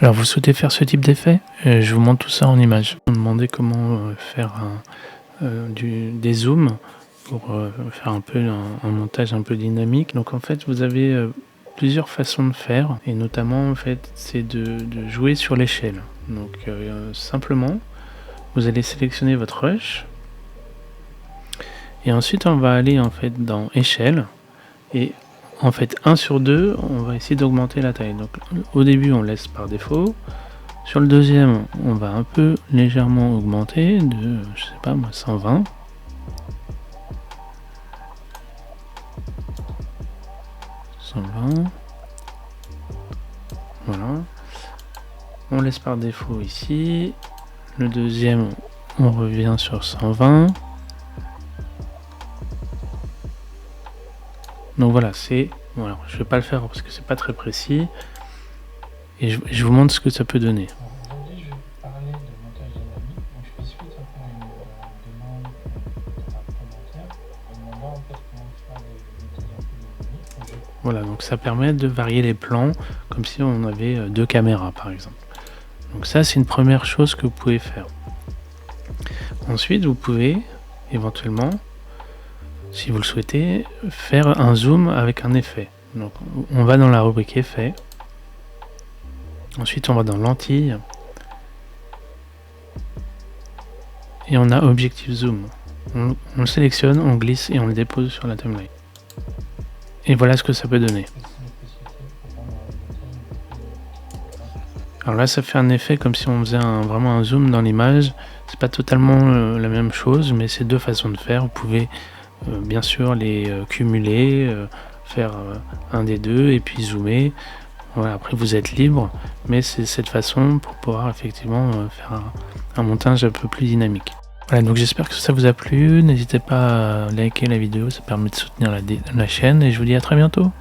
Alors vous souhaitez faire ce type d'effet? Je vous montre tout ça en image. Vous me demandez comment, faire des zooms pour, faire un peu un montage un peu dynamique. Donc en fait, vous avez, plusieurs façons de faire et notamment en fait, c'est de jouer sur l'échelle. Donc, simplement, vous allez sélectionner votre rush et ensuite on va aller en fait dans échelle et en fait 1/2, on va essayer d'augmenter la taille. Donc au début, on laisse par défaut. Sur le deuxième, on va un peu légèrement augmenter de, je sais pas moi, 120. Voilà. On laisse par défaut ici. Le deuxième, on revient sur 120. Donc voilà, voilà, je vais pas le faire parce que c'est pas très précis. Et je vous montre ce que ça peut donner. Aujourd'hui, je vais parler de montage dynamique. Donc, je fais suite à une demande dans un commentaire demandant en fait comment faire des montages un peu dynamiques. Voilà, donc ça permet de varier les plans comme si on avait deux caméras par exemple. Donc ça, c'est une première chose que vous pouvez faire. Ensuite, vous pouvez éventuellement, si vous le souhaitez, faire un zoom avec un effet. Donc on va dans la rubrique effet. Ensuite, on va dans lentilles. Et on a objectif zoom. On le sélectionne, on glisse et on le dépose sur la timeline. Et voilà ce que ça peut donner. Alors là, ça fait un effet comme si on faisait vraiment un zoom dans l'image. C'est pas totalement la même chose, mais c'est deux façons de faire. Vous pouvez bien sûr les cumuler, faire un des deux et puis zoomer. Voilà, après vous êtes libre, mais c'est cette façon pour pouvoir effectivement faire un montage un peu plus dynamique. Voilà, donc j'espère que ça vous a plu. N'hésitez pas à liker la vidéo, ça permet de soutenir la chaîne et je vous dis à très bientôt.